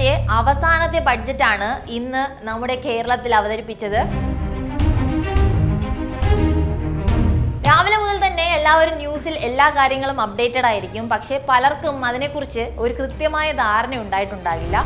ഗവൺമെന്റിന്റെ അവസാനത്തെ ബഡ്ജറ്റാണ് ഇന്ന് നമ്മുടെ കേരളത്തിൽ അവതരിപ്പിച്ചത്. രാവിലെ മുതൽ തന്നെ എല്ലാവരും ന്യൂസിൽ എല്ലാ കാര്യങ്ങളും അപ്ഡേറ്റഡ് ആയിരിക്കും. പക്ഷേ പലർക്കും അതിനെക്കുറിച്ച് ഒരു കൃത്യമായ ധാരണ ഉണ്ടായിട്ടുണ്ടാകില്ല.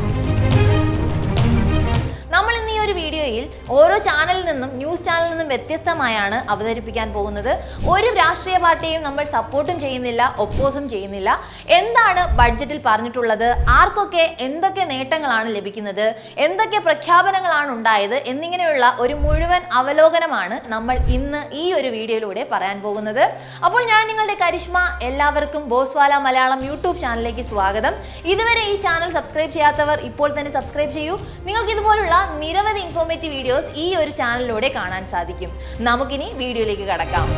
നമ്മൾ ഇന്ന് ഈ ഒരു വീഡിയോയിൽ ഓരോ ചാനലിൽ നിന്നും ന്യൂസ് ചാനലിൽ നിന്നും വ്യത്യസ്തമായാണ് അവതരിപ്പിക്കാൻ പോകുന്നത്. ഒരു രാഷ്ട്രീയ പാർട്ടിയും നമ്മൾ സപ്പോർട്ടും ചെയ്യുന്നില്ല, ഒപ്പോസും ചെയ്യുന്നില്ല. എന്താണ് ബഡ്ജറ്റിൽ പറഞ്ഞിട്ടുള്ളത്, ആർക്കൊക്കെ എന്തൊക്കെ നേട്ടങ്ങളാണ് ലഭിക്കുന്നത്, എന്തൊക്കെ പ്രഖ്യാപനങ്ങളാണ് ഉണ്ടായത് എന്നിങ്ങനെയുള്ള ഒരു മുഴുവൻ അവലോകനമാണ് നമ്മൾ ഇന്ന് ഈ ഒരു വീഡിയോയിലൂടെ പറയാൻ പോകുന്നത്. അപ്പോൾ ഞാൻ നിങ്ങളുടെ കരിഷ്മ, എല്ലാവർക്കും ബോസ്വാല മലയാളം യൂട്യൂബ് ചാനലിലേക്ക് സ്വാഗതം. ഇതുവരെ ഈ ചാനൽ സബ്സ്ക്രൈബ് ചെയ്യാത്തവർ ഇപ്പോൾ തന്നെ സബ്സ്ക്രൈബ് ചെയ്യൂ. നിങ്ങൾക്ക് ഇതുപോലുള്ള നിരവധി ഇൻഫോർമേറ്റീവ് വീഡിയോസ് ഈ ഒരു ചാനലിലൂടെ കാണാൻ സാധിക്കും. നമുക്കിനി വീഡിയോയിലേക്ക് കടക്കാം.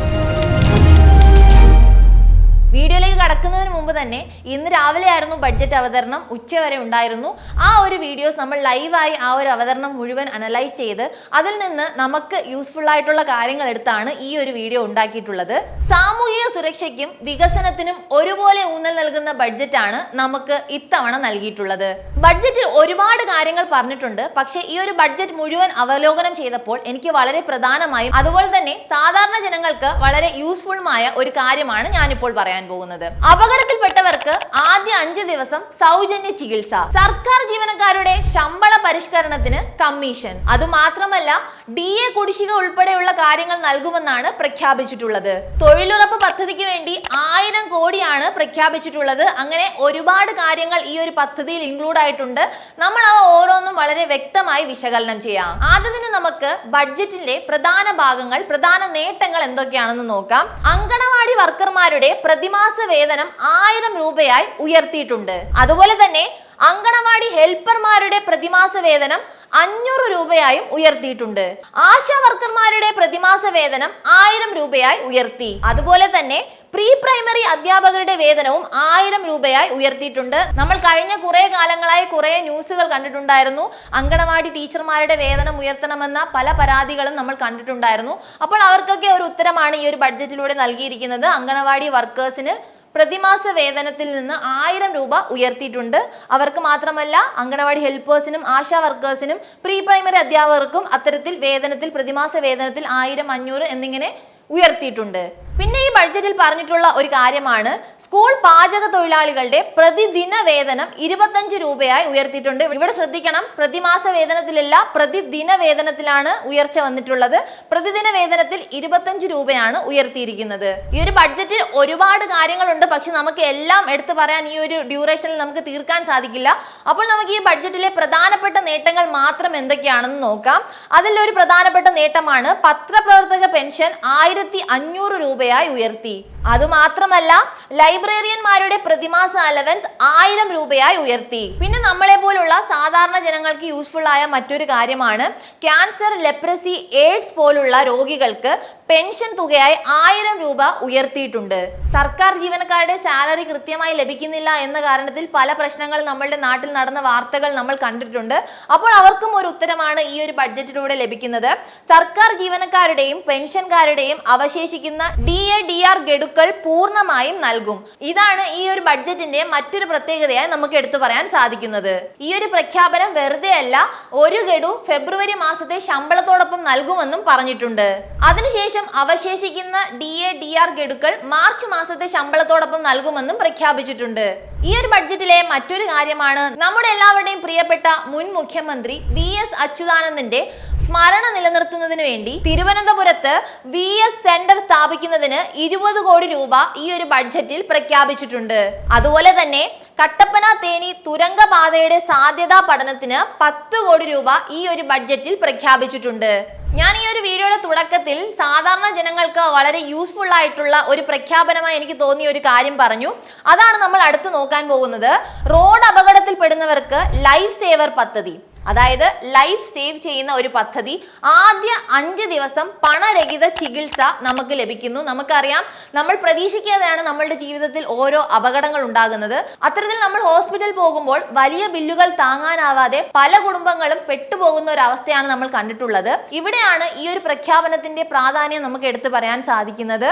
വീഡിയോയിലേക്ക് കടക്കുന്നതിന് മുമ്പ് തന്നെ ഇന്ന് രാവിലെ ആയിരുന്നു ബഡ്ജറ്റ് അവതരണം, ഉച്ചവരെ ഉണ്ടായിരുന്നു. ആ ഒരു വീഡിയോസ് നമ്മൾ ലൈവായി ആ ഒരു അവതരണം മുഴുവൻ അനലൈസ് ചെയ്ത് അതിൽ നിന്ന് നമുക്ക് യൂസ്ഫുൾ ആയിട്ടുള്ള കാര്യങ്ങൾ എടുത്താണ് ഈ ഒരു വീഡിയോ ഉണ്ടാക്കിയിട്ടുള്ളത്. സാമൂഹിക സുരക്ഷയ്ക്കും വികസനത്തിനും ഒരുപോലെ ഊന്നൽ നൽകുന്ന ബഡ്ജറ്റാണ് നമുക്ക് ഇത്തവണ നൽകിയിട്ടുള്ളത്. ബഡ്ജറ്റിൽ ഒരുപാട് കാര്യങ്ങൾ പറഞ്ഞിട്ടുണ്ട്. പക്ഷേ ഈ ഒരു ബഡ്ജറ്റ് മുഴുവൻ അവലോകനം ചെയ്തപ്പോൾ എനിക്ക് വളരെ പ്രധാനമായും അതുപോലെ തന്നെ സാധാരണ ജനങ്ങൾക്ക് വളരെ യൂസ്ഫുൾമായ ഒരു കാര്യമാണ് ഞാനിപ്പോൾ പറയാൻ പോകുന്നത്. അപകടത്തിൽപ്പെട്ടവർക്ക് ആദ്യ 5 ദിവസം സൗജന്യ ചികിത്സ, സർക്കാർ ജീവനക്കാരുടെ ശമ്പള പരിഷ്കരണത്തിന് കമ്മീഷൻ, അതുമാത്രമല്ല DA കുടിശ്ശിക ഉൾപ്പെടെയുള്ള കാര്യങ്ങൾ നൽകുമെന്നാണ് പ്രഖ്യാപിച്ചിട്ടുള്ളത്. തൊഴിലുറപ്പ് പദ്ധതിക്ക് വേണ്ടി 1000 കോടിയാണ് പ്രഖ്യാപിച്ചിട്ടുള്ളത്. അങ്ങനെ ഒരുപാട് കാര്യങ്ങൾ ഈ ഒരു പദ്ധതിയിൽ ഇൻക്ലൂഡ് ആയിട്ടുണ്ട്. നമ്മൾ അവ ഓരോന്നും വളരെ വ്യക്തമായി വിശകലനം ചെയ്യാം. ആദ്യത്തിന് നമുക്ക് ബഡ്ജറ്റിന്റെ പ്രധാന ഭാഗങ്ങൾ, പ്രധാന നേട്ടങ്ങൾ എന്തൊക്കെയാണെന്ന് നോക്കാം. അങ്കണവാടി വർക്കർമാരുടെ പ്രതിമാസ വേതനം 1000 രൂപയായി ഉയർത്തിയിട്ടുണ്ട്. അതുപോലെ തന്നെ അങ്കണവാടി ഹെൽപ്പർമാരുടെ പ്രതിമാസ വേതനം 500 രൂപയായും ഉയർത്തിയിട്ടുണ്ട്. ആശാ വർക്കർമാരുടെ പ്രതിമാസ വേതനം 1000 രൂപയായി ഉയർത്തി. അതുപോലെ തന്നെ പ്രീ പ്രൈമറി അധ്യാപകരുടെ വേതനവും 1000 രൂപയായി ഉയർത്തിയിട്ടുണ്ട്. നമ്മൾ കഴിഞ്ഞ കുറെ കാലങ്ങളായി കുറെ ന്യൂസുകൾ കണ്ടിട്ടുണ്ടായിരുന്നു. അങ്കണവാടി ടീച്ചർമാരുടെ വേതനം ഉയർത്തണമെന്ന പല പരാതികളും നമ്മൾ കണ്ടിട്ടുണ്ടായിരുന്നു. അപ്പോൾ അവർക്കൊക്കെ ഒരു ഉത്തരമാണ് ഈ ഒരു ബഡ്ജറ്റിലൂടെ നൽകിയിരിക്കുന്നത്. അങ്കണവാടി വർക്കേഴ്സിന് പ്രതിമാസ വേതനത്തിൽ നിന്ന് 1000 രൂപ ഉയർത്തിയിട്ടുണ്ട്. അവർക്ക് മാത്രമല്ല, അങ്കണവാടി ഹെൽപ്പേഴ്സിനും ആശാ വർക്കേഴ്സിനും പ്രീ പ്രൈമറി അധ്യാപകർക്കും അത്തരത്തിൽ വേതനത്തിൽ പ്രതിമാസ വേതനത്തിൽ 1000, 500 എന്നിങ്ങനെ ഉയർത്തിയിട്ടുണ്ട്. പിന്നെ ഈ ബഡ്ജറ്റിൽ പറഞ്ഞിട്ടുള്ള ഒരു കാര്യമാണ് സ്കൂൾ പാചക തൊഴിലാളികളുടെ പ്രതിദിന വേതനം 25 രൂപയായി ഉയർത്തിയിട്ടുണ്ട്. ഇവിടെ ശ്രദ്ധിക്കണം, പ്രതിമാസ വേതനത്തിലല്ല, പ്രതിദിന വേതനത്തിലാണ് ഉയർച്ച വന്നിട്ടുള്ളത്. പ്രതിദിന വേതനത്തിൽ 25 രൂപയാണ് ഉയർത്തിയിരിക്കുന്നത്. ഈ ഒരു ബഡ്ജറ്റിൽ ഒരുപാട് കാര്യങ്ങളുണ്ട്. പക്ഷെ നമുക്ക് എല്ലാം എടുത്തു പറയാൻ ഈ ഒരു ഡ്യൂറേഷനിൽ നമുക്ക് തീർക്കാൻ സാധിക്കില്ല. അപ്പോൾ നമുക്ക് ഈ ബഡ്ജറ്റിലെ പ്രധാനപ്പെട്ട നേട്ടങ്ങൾ മാത്രം എന്തൊക്കെയാണെന്ന് നോക്കാം. അതിലൊരു പ്രധാനപ്പെട്ട നേട്ടമാണ് പത്രപ്രവർത്തക പെൻഷൻ 1500 രൂപയായി ഉയർത്തി. അതുമാത്രമല്ല, ലൈബ്രറിയന്മാരുടെ പ്രതിമാസ അലവൻസ് 1000 രൂപയായി ഉയർത്തി. പിന്നെ നമ്മളെ പോലുള്ള സാധാരണ ജനങ്ങൾക്ക് യൂസ്ഫുൾ ആയ മറ്റൊരു കാര്യമാണ് ക്യാൻസർ, ലെപ്രസി, എയ്ഡ്സ് പോലുള്ള രോഗികൾക്ക് പെൻഷൻ തുകയായി 1000 രൂപ ഉയർത്തിയിട്ടുണ്ട്. സർക്കാർ ജീവനക്കാരുടെ സാലറി കൃത്യമായി ലഭിക്കുന്നില്ല എന്ന കാരണത്തിൽ പല പ്രശ്നങ്ങൾ നമ്മളുടെ നാട്ടിൽ നടന്ന വാർത്തകൾ നമ്മൾ കണ്ടിട്ടുണ്ട്. അപ്പോൾ അവർക്കും ഒരു ഉത്തരമാണ് ഈ ഒരു ബഡ്ജറ്റിലൂടെ ലഭിക്കുന്നത്. സർക്കാർ ജീവനക്കാരുടെയും പെൻഷൻകാരുടെയും അവശേഷിക്കുന്ന DA, DR ഗഡുക്കൾ പൂർണ്ണമായും നൽകും. ഇതാണ് ഈ ഒരു ബഡ്ജറ്റിന്റെ മറ്റൊരു പ്രത്യേകതയായി നമുക്ക് എടുത്തു പറയാൻ സാധിക്കുന്നത്. ഈ ഒരു പ്രഖ്യാപനം വെറുതെ അല്ല, ഒരു ഗഡു ഫെബ്രുവരി മാസത്തെ ശമ്പളത്തോടൊപ്പം നൽകുമെന്നും പറഞ്ഞിട്ടുണ്ട്. അതിനുശേഷം അവശേഷിക്കുന്ന DA, DR ഗഡുക്കൾ മാർച്ച് മാസത്തെ ശമ്പളത്തോടൊപ്പം നൽകുമെന്നും പ്രഖ്യാപിച്ചിട്ടുണ്ട്. ഈ ഒരു ബഡ്ജറ്റിലെ മറ്റൊരു കാര്യമാണ് നമ്മുടെ എല്ലാവരുടെയും പ്രിയപ്പെട്ട മുൻ മുഖ്യമന്ത്രി VS അച്യുതാനന്ദന്റെ സ്മരണ നിലനിർത്തുന്നതിന് വേണ്ടി തിരുവനന്തപുരത്ത് VS സെന്റർ സ്ഥാപിക്കുന്നതിന് 20 കോടി രൂപ ഈ ഒരു ബഡ്ജറ്റിൽ പ്രഖ്യാപിച്ചിട്ടുണ്ട്. അതുപോലെ തന്നെ കട്ടപ്പന തേനി തുരങ്കപാതയുടെ സാധ്യതാ പഠനത്തിന് 10 കോടി രൂപ ഈ ഒരു ബഡ്ജറ്റിൽ പ്രഖ്യാപിച്ചിട്ടുണ്ട്. ഞാൻ ഈ ഒരു വീഡിയോയുടെ തുടക്കത്തിൽ സാധാരണ ജനങ്ങൾക്ക് വളരെ യൂസ്ഫുൾ ആയിട്ടുള്ള ഒരു പ്രഖ്യാപനമായി എനിക്ക് തോന്നിയ ഒരു കാര്യം പറഞ്ഞു. അതാണ് നമ്മൾ അടുത്ത് നോക്കാൻ പോകുന്നത്. റോഡ് അപകടത്തിൽപ്പെടുന്നവർക്ക് ലൈഫ് സേവർ പദ്ധതി. അതായത് ലൈഫ് സേവ് ചെയ്യുന്ന ഒരു പദ്ധതി. ആദ്യ 5 ദിവസം പണരഹിത ചികിത്സ നമുക്ക് ലഭിക്കുന്നു. നമുക്കറിയാം, നമ്മൾ പ്രതീക്ഷിക്കാതെയാണ് നമ്മളുടെ ജീവിതത്തിൽ ഓരോ അപകടങ്ങൾ ഉണ്ടാകുന്നത്. അത്തരത്തിൽ നമ്മൾ ഹോസ്പിറ്റൽ പോകുമ്പോൾ വലിയ ബില്ലുകൾ താങ്ങാനാവാതെ പല കുടുംബങ്ങളും പെട്ടുപോകുന്ന ഒരു അവസ്ഥയാണ് നമ്മൾ കണ്ടിട്ടുള്ളത്. ഇവിടെയാണ് ഈ ഒരു പ്രഖ്യാപനത്തിന്റെ പ്രാധാന്യം നമുക്ക് എടുത്തു പറയാൻ സാധിക്കുന്നത്.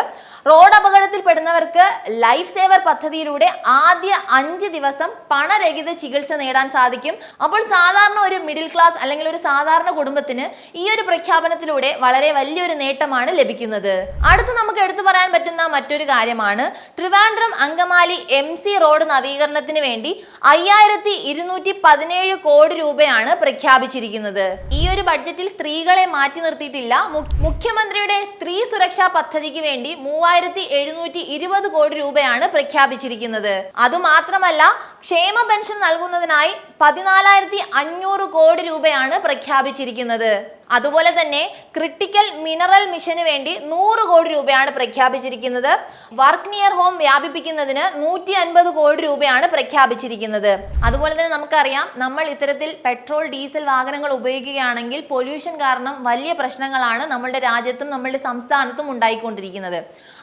റോഡ് അപകടത്തിൽ പെടുന്നവർക്ക് ലൈഫ് സേവർ പദ്ധതിയിലൂടെ ആദ്യ 5 ദിവസം പണരഹിത ചികിത്സ നേടാൻ സാധിക്കും. അപ്പോൾ സാധാരണ ഒരു മിഡിൽ ക്ലാസ് അല്ലെങ്കിൽ ഒരു സാധാരണ കുടുംബത്തിന് ഈ ഒരു പ്രഖ്യാപനത്തിലൂടെ വളരെ വലിയൊരു നേട്ടമാണ് ലഭിക്കുന്നത്. അടുത്ത് നമുക്ക് എടുത്തു പറയാൻ പറ്റുന്ന മറ്റൊരു കാര്യമാണ് ട്രിവാൻഡ്രം അങ്കമാലി MC റോഡ് നവീകരണത്തിന് വേണ്ടി 5217 കോടി രൂപയാണ് പ്രഖ്യാപിച്ചിരിക്കുന്നത്. ഈ ഒരു ബഡ്ജറ്റിൽ സ്ത്രീകളെ മാറ്റി നിർത്തിയിട്ടില്ല. മുഖ്യമന്ത്രിയുടെ സ്ത്രീ സുരക്ഷാ പദ്ധതിക്ക് വേണ്ടി 3720 കോടി രൂപയാണ് പ്രഖ്യാപിച്ചിരിക്കുന്നത്. അതുമാത്രമല്ല, ക്ഷേമ പെൻഷൻ നൽകുന്നതിനായി 14,500 കോടി രൂപയാണ് പ്രഖ്യാപിച്ചിരിക്കുന്നത്. അതുപോലെ തന്നെ ക്രിട്ടിക്കൽ മിനറൽ മിഷന് വേണ്ടി 100 കോടി രൂപയാണ് പ്രഖ്യാപിച്ചിരിക്കുന്നത്. വർക്ക് നിയർ ഹോം വ്യാപിപ്പിക്കുന്നതിന് 150 കോടി രൂപയാണ് പ്രഖ്യാപിച്ചിരിക്കുന്നത്. അതുപോലെ തന്നെ നമുക്കറിയാം, നമ്മൾ ഇത്തരത്തിൽ പെട്രോൾ ഡീസൽ വാഹനങ്ങൾ ഉപയോഗിക്കുകയാണെങ്കിൽ പൊല്യൂഷൻ കാരണം വലിയ പ്രശ്നങ്ങളാണ് നമ്മളുടെ രാജ്യത്തും നമ്മളുടെ സംസ്ഥാനത്തും ഉണ്ടായിക്കൊണ്ടിരിക്കുന്നത്.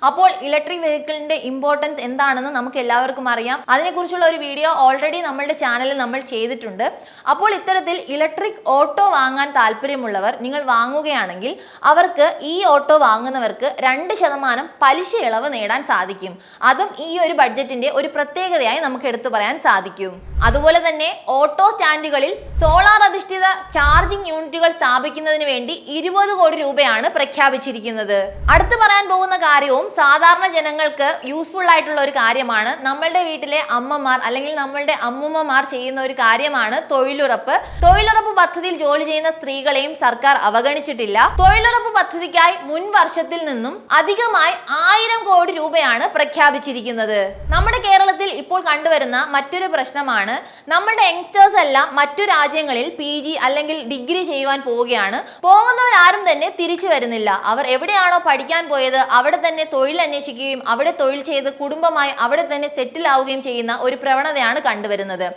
അപ്പോൾ ഇലക്ട്രിക് വെഹിക്കിളിന്റെ ഇമ്പോർട്ടൻസ് എന്താണെന്ന് നമുക്ക് എല്ലാവർക്കും അറിയാം. അതിനെക്കുറിച്ചുള്ള ഒരു വീഡിയോ ഓൾറെഡി നമ്മളുടെ ചാനലിൽ നമ്മൾ ചെയ്തിട്ടുണ്ട്. അപ്പോൾ ഇത്തരത്തിൽ ഇലക്ട്രിക് ഓട്ടോ വാങ്ങാൻ താല്പര്യമുള്ളവർ നിങ്ങൾ വാങ്ങുകയാണെങ്കിൽ അവർക്ക് ഈ ഓട്ടോ വാങ്ങുന്നവർക്ക് 2% പലിശ ഇളവ് നേടാൻ സാധിക്കും. അതും ഈ ഒരു ബഡ്ജറ്റിന്റെ ഒരു പ്രത്യേകതയായി നമുക്ക് എടുത്തു പറയാൻ സാധിക്കും. അതുപോലെ തന്നെ ഓട്ടോ സ്റ്റാൻഡുകളിൽ സോളാർ അധിഷ്ഠിത ചാർജിംഗ് യൂണിറ്റുകൾ സ്ഥാപിക്കുന്നതിന് വേണ്ടി 20 കോടി രൂപയാണ് പ്രഖ്യാപിച്ചിരിക്കുന്നത്. അടുത്ത് പറയാൻ പോകുന്ന കാര്യവും സാധാരണ ജനങ്ങൾക്ക് യൂസ്ഫുൾ ആയിട്ടുള്ള ഒരു കാര്യമാണ്. നമ്മളുടെ വീട്ടിലെ അമ്മമാർ അല്ലെങ്കിൽ നമ്മളുടെ അമ്മുമ്മമാർ ചെയ്യുന്ന ഒരു കാര്യമാണ് തൊഴിലുറപ്പ്. തൊഴിലുറപ്പ് പദ്ധതിയിൽ ജോലി ചെയ്യുന്ന സ്ത്രീകളെയും സർക്കാർ അവഗണിച്ചിട്ടില്ല. തൊഴിലുറപ്പ് പദ്ധതിക്കായി മുൻ വർഷത്തിൽ നിന്നും അധികമായി 1000 കോടി രൂപയാണ് പ്രഖ്യാപിച്ചിരിക്കുന്നത്. നമ്മുടെ കേരളത്തിൽ ഇപ്പോൾ കണ്ടുവരുന്ന മറ്റൊരു പ്രശ്നമാണ്, നമ്മുടെ യങ്സ്റ്റേഴ്സ് എല്ലാം മറ്റു രാജ്യങ്ങളിൽ PG അല്ലെങ്കിൽ ഡിഗ്രി ചെയ്യുവാൻ പോവുകയാണ്. പോകുന്നവരാരും തന്നെ തിരിച്ചു വരുന്നില്ല. അവർ എവിടെയാണോ പഠിക്കാൻ പോയത് അവിടെ തന്നെ തൊഴിൽ അന്വേഷിക്കുകയും അവിടെ തൊഴിൽ ചെയ്ത് കുടുംബമായി അവിടെ തന്നെ സെറ്റിൽ ആവുകയും ചെയ്യുന്ന ഒരു പ്രവണതയാണ് കണ്ടുവരുന്നത്.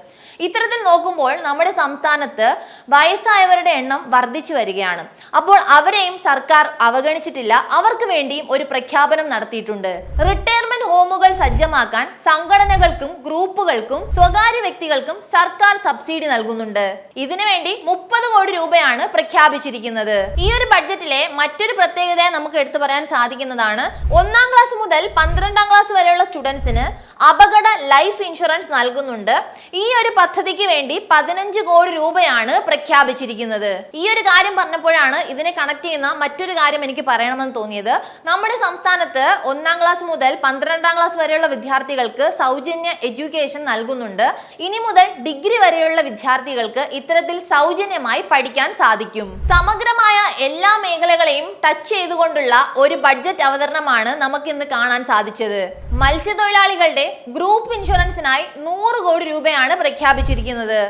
ഇത്തരത്തിൽ നോക്കുമ്പോൾ നമ്മുടെ സംസ്ഥാനത്ത് വയസ്സായവരുടെ എണ്ണം വർദ്ധിച്ചു വരികയാണ്. അപ്പോൾ അവരെയും സർക്കാർ അവഗണിച്ചിട്ടില്ല. അവർക്ക് വേണ്ടിയും ഒരു പ്രഖ്യാപനം നടത്തിയിട്ടുണ്ട്. റിട്ടയർമെന്റ് ഹോമുകൾ സജ്ജമാക്കാൻ സംഘടനകൾക്കും ഗ്രൂപ്പുകൾക്കും സ്വകാര്യ വ്യക്തികൾക്കും സർക്കാർ സബ്സിഡി നൽകുന്നുണ്ട്. ഇതിനുവേണ്ടി 30 കോടി രൂപയാണ് പ്രഖ്യാപിച്ചിരിക്കുന്നത്. ഈ ഒരു ബഡ്ജറ്റിലെ മറ്റൊരു പ്രത്യേകതയെ നമുക്ക് എടുത്തു പറയാൻ സാധിക്കുന്നതാണ്, 1-ാം ക്ലാസ് മുതൽ 12-ാം ക്ലാസ് വരെയുള്ള സ്റ്റുഡൻസിന് അപകട ലൈഫ് ഇൻഷുറൻസ് നൽകുന്നുണ്ട്. ഈ ഒരു പദ്ധതിക്ക് വേണ്ടി 15 കോടി രൂപയാണ് പ്രഖ്യാപിച്ചിരിക്കുന്നത്. ഈ ഒരു കാര്യം പറഞ്ഞപ്പോഴാണ് ഇതിനെ കണക്ട് ചെയ്യുന്ന മറ്റൊരു കാര്യം എനിക്ക് പറയണമെന്ന് തോന്നിയത്. നമ്മുടെ സംസ്ഥാനത്ത് 1-ാം ക്ലാസ് മുതൽ 12-ാം ക്ലാസ് വരെയുള്ള വിദ്യാർത്ഥികൾക്ക് സൗജന്യ എഡ്യൂക്കേഷൻ നൽകുന്നുണ്ട്. ഇനി മുതൽ ഡിഗ്രി വരെയുള്ള വിദ്യാർത്ഥികൾക്ക് ഇത്തരത്തിൽ സൗജന്യമായി പഠിക്കാൻ സാധിക്കും. സമഗ്രമായ എല്ലാ മേഖലകളെയും ടച്ച് ചെയ്തുകൊണ്ടുള്ള ഒരു ബഡ്ജറ്റ് അവതരണമാണ് നമുക്ക് ഇന്ന് കാണാൻ സാധിച്ചത്. മത്സ്യത്തൊഴിലാളികളുടെ ഗ്രൂപ്പ് ഇൻഷുറൻസിനായി 100 കോടി രൂപയാണ് പ്രഖ്യാപിച്ചിരിക്കുന്നത്.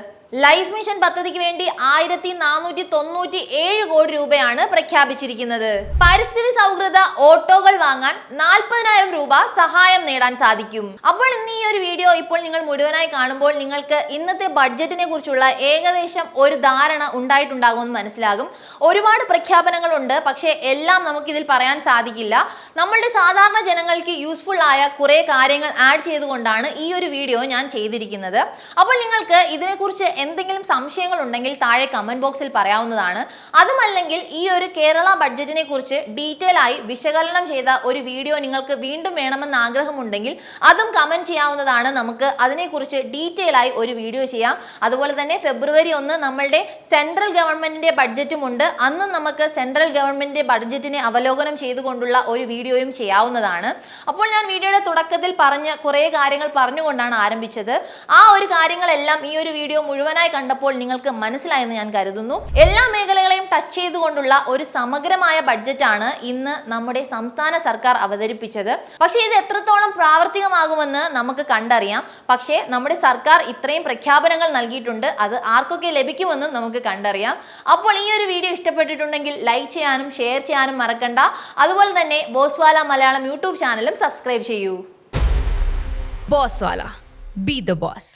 ലൈഫ് മിഷൻ പദ്ധതിക്ക് വേണ്ടി 1497 കോടി രൂപയാണ് പ്രഖ്യാപിച്ചിരിക്കുന്നത്. പരിസ്ഥിതി സൗഹൃദ ഓട്ടോകൾ വാങ്ങാൻ 40,000 രൂപ സഹായം നേടാൻ സാധിക്കും. അപ്പോൾ ഇന്ന് ഈ ഒരു വീഡിയോ ഇപ്പോൾ നിങ്ങൾ മുഴുവനായി കാണുമ്പോൾ നിങ്ങൾക്ക് ഇന്നത്തെ ബഡ്ജറ്റിനെ കുറിച്ചുള്ള ഏകദേശം ഒരു ധാരണ ഉണ്ടായിട്ടുണ്ടാകുമെന്ന് മനസ്സിലാകും. ഒരുപാട് പ്രഖ്യാപനങ്ങളുണ്ട്, പക്ഷേ എല്ലാം നമുക്ക് ഇതിൽ പറയാൻ സാധിക്കില്ല. നമ്മളുടെ സാധാരണ ജനങ്ങൾക്ക് യൂസ്ഫുൾ ആയ കുറെ കാര്യങ്ങൾ ആഡ് ചെയ്തുകൊണ്ടാണ് ഈ ഒരു വീഡിയോ ഞാൻ ചെയ്തിരിക്കുന്നത്. അപ്പോൾ നിങ്ങൾക്ക് ഇതിനെക്കുറിച്ച് എന്തെങ്കിലും സംശയങ്ങൾ ഉണ്ടെങ്കിൽ താഴെ കമന്റ് ബോക്സിൽ പറയാവുന്നതാണ്. അതുമല്ലെങ്കിൽ ഈ ഒരു കേരള ബഡ്ജറ്റിനെ കുറിച്ച് ഡീറ്റെയിൽ ആയി വിശകലനം ചെയ്ത ഒരു വീഡിയോ നിങ്ങൾക്ക് വീണ്ടും വേണമെന്ന് ആഗ്രഹമുണ്ടെങ്കിൽ അതും കമന്റ് ചെയ്യാവുന്നതാണ്. നമുക്ക് അതിനെക്കുറിച്ച് ഡീറ്റെയിൽ ആയി ഒരു വീഡിയോ ചെയ്യാം. അതുപോലെ തന്നെ ഫെബ്രുവരി 1 നമ്മളുടെ സെൻട്രൽ ഗവൺമെന്റിന്റെ ബഡ്ജറ്റും ഉണ്ട്. അന്നും നമുക്ക് സെൻട്രൽ ഗവൺമെന്റിന്റെ ബഡ്ജറ്റിനെ അവലോകനം ചെയ്തുകൊണ്ടുള്ള ഒരു വീഡിയോയും ചെയ്യാവുന്നതാണ്. അപ്പോൾ ഞാൻ വീഡിയോയുടെ തുടക്കത്തിൽ പറഞ്ഞ കുറെ കാര്യങ്ങൾ പറഞ്ഞുകൊണ്ടാണ് ആരംഭിച്ചത്. ആ ഒരു കാര്യങ്ങളെല്ലാം ഈ ഒരു വീഡിയോ മുഴുവനായി കണ്ടപ്പോൾ നിങ്ങൾക്ക് മനസ്സിലായെന്ന് ഞാൻ കരുതുന്നു. എല്ലാ മേഖലകളെയും ടച്ച് ചെയ്തുകൊണ്ടുള്ള ഒരു സമഗ്രമായ ബഡ്ജറ്റാണ് ഇന്ന് നമ്മുടെ സംസ്ഥാന സർക്കാർ അവതരിപ്പിച്ചത്. പക്ഷേ ഇത് എത്രത്തോളം പ്രാവർത്തികമാകുമെന്ന് നമുക്ക് കണ്ടറിയാം. പക്ഷേ നമ്മുടെ സർക്കാർ ഇത്രയും പ്രഖ്യാപനങ്ങൾ നൽകിയിട്ടുണ്ട്. അത് ആർക്കൊക്കെ ലഭിക്കുമെന്നും നമുക്ക് കണ്ടറിയാം. അപ്പോൾ ഈ ഒരു വീഡിയോ ഇഷ്ടപ്പെട്ടിട്ടുണ്ടെങ്കിൽ ലൈക്ക് ചെയ്യാനും ഷെയർ ചെയ്യാനും മറക്കണ്ട. അതുപോലെ തന്നെ ബോസ്വാല മലയാളം യൂട്യൂബ് ചാനലും സബ്സ്ക്രൈബ് ചെയ്യൂ. ബോസ്വാല, ബി ദ ബോസ്.